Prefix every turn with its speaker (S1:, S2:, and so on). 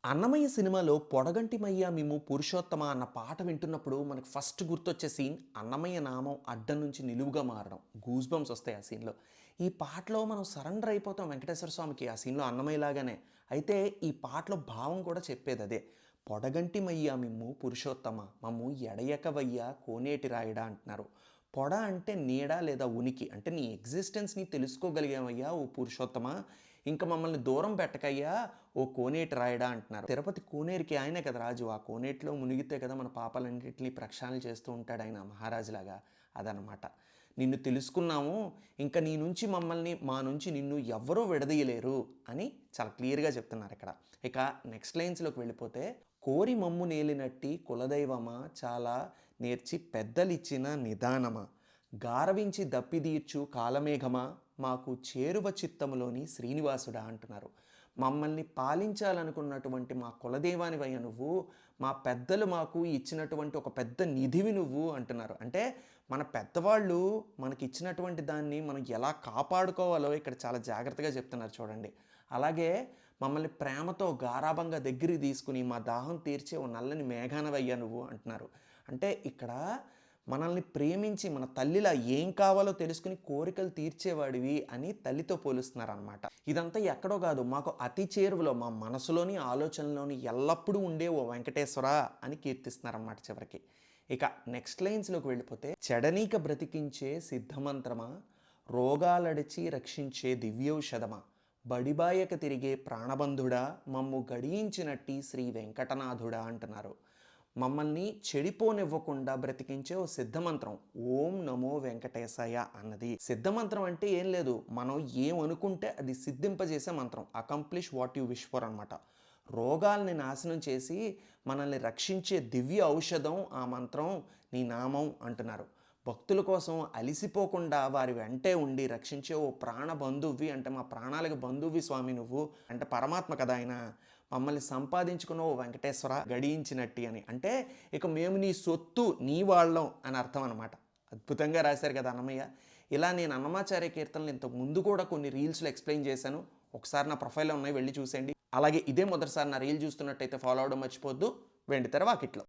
S1: అన్నమయ్య సినిమాలో 'పొడగంటి మయ్య మిమ్ము పురుషోత్తమ' అన్న పాట వింటున్నప్పుడు మనకు ఫస్ట్ గుర్తొచ్చే సీన్ అన్నమయ్య నామం అడ్డం నుంచి నిలువుగా మారడం. గూస్ బంప్స్ వస్తాయి ఆ సీన్‌లో. ఈ పాటలో మనం సరెండర్ అయిపోతాం వెంకటేశ్వర స్వామికి ఆ సీన్‌లో అన్నమయ్య లాగానే. అయితే ఈ పాటలో భావం కూడా చెప్పేదదే. "పొడగంటి మయ్య మిమ్ము పురుషోత్తమ మమ్ము ఎడయకవయ్య కోనేటి రాయుడా" అంటున్నారు. పొడ అంటే నీడ లేదా ఉనికి. అంటే నీ ఎగ్జిస్టెన్స్‌ని తెలుసుకోగలిగామయ్యా ఓ పురుషోత్తమ. ఇంక మమ్మల్ని దూరం పెట్టకయ్యా ఓ కోనేటి రాయుడా అంటున్నారు. తిరుపతి కోనేరుకి ఆయనే కదా రాజు. ఆ కోనేటిలో మునిగితే కదా మన పాపాలన్నిటిని ప్రక్షాళన చేస్తూ ఉంటాడాయన మహారాజులాగా. అదనమాట. నిన్ను తెలుసుకున్నాము. ఇంక నీ నుంచి మమ్మల్ని, మా నుంచి నిన్ను ఎవ్వరూ విడదీయలేరు అని చాలా క్లియర్‌గా చెప్తున్నారిక్కడ. ఇక నెక్స్ట్ లైన్స్‌లోకి వెళ్ళిపోతే, కోరి మమ్ము నేలినట్టి కులదైవమా చాలా నేర్చి పెద్దలిచ్చిన నిదానమా గారవించి దప్పిదీర్చు కాలమేఘమా మాకు చేరువ చిత్తములోని శ్రీనివాసుడా అంటున్నారు. మమ్మల్ని పాలించాలనుకున్నటువంటి మా కులదేవానివయ్య నువ్వు, మా పెద్దలు మాకు ఇచ్చినటువంటి ఒక పెద్ద నిధివి నువ్వు అంటున్నారు. అంటే మన పెద్దవాళ్ళు మనకిచ్చినటువంటి దాన్ని మనం ఎలా కాపాడుకోవాలో ఇక్కడ చాలా జాగ్రత్తగా చెప్తున్నారు చూడండి. అలాగే మమ్మల్ని ప్రేమతో గారాబంగా దగ్గరికి తీసుకుని మా దాహం తీర్చే ఓ నల్లని మేఘానవయ్యా నువ్వు అంటున్నారు. అంటే ఇక్కడ మనల్ని ప్రేమించి మన తల్లిలా ఏం కావాలో తెలుసుకుని కోరికలు తీర్చేవాడివి అని తల్లితో పోలుస్తున్నారనమాట. ఇదంతా ఎక్కడో కాదు, మాకు అతి చేరువలో మా మనసులోని ఆలోచనలోని ఎల్లప్పుడూ ఉండే ఓ వెంకటేశ్వర అని కీర్తిస్తున్నారన్నమాట చివరికి. ఇక నెక్స్ట్ లైన్స్లోకి వెళ్ళిపోతే, చెడనీక బ్రతికించే సిద్ధమంత్రమా రోగాలడిచి రక్షించే దివ్యౌషధమా బడిబాయక తిరిగే ప్రాణబంధుడా మమ్ము గడియించినట్టి శ్రీ వెంకటనాథుడా అంటున్నారు. మమ్మల్ని చెడిపోనివ్వకుండా బ్రతికించే ఓ సిద్ధమంత్రం ఓం నమో వెంకటేశాయ అన్నది. సిద్ధమంత్రం అంటే ఏం లేదు, మనం ఏమనుకుంటే అది సిద్ధింపజేసే మంత్రం. Accomplish what you wish for అనమాట. రోగాల్ని నాశనం చేసి మనల్ని రక్షించే దివ్య ఔషధం ఆ మంత్రం నీ నామం అంటున్నారు. భక్తుల కోసం అలిసిపోకుండా వారి వెంటే ఉండి రక్షించే ఓ ప్రాణ బంధువి, అంటే మా ప్రాణాలకు బంధువి స్వామి నువ్వు, అంటే పరమాత్మ కదా ఆయన. మమ్మల్ని సంపాదించుకున్న ఓ వెంకటేశ్వర గడియించినట్టి అని. అంటే ఇక మేము నీ సొత్తు నీ వాళ్ళం అని అర్థం అనమాట. అద్భుతంగా రాశారు కదా అన్నమయ్య. ఇలా నేను అన్నమాచార్య కీర్తనలు ఇంతకు ముందు కూడా కొన్ని రీల్స్లో ఎక్స్ప్లెయిన్ చేశాను. ఒకసారి నా ప్రొఫైల్లో ఉన్నాయి, వెళ్ళి చూసేయండి. అలాగే ఇదే మొదటిసారి నా రీల్ చూస్తున్నట్టయితే ఫాలో అవడం మర్చిపోద్దు. వెండితెర వాకిట్లో.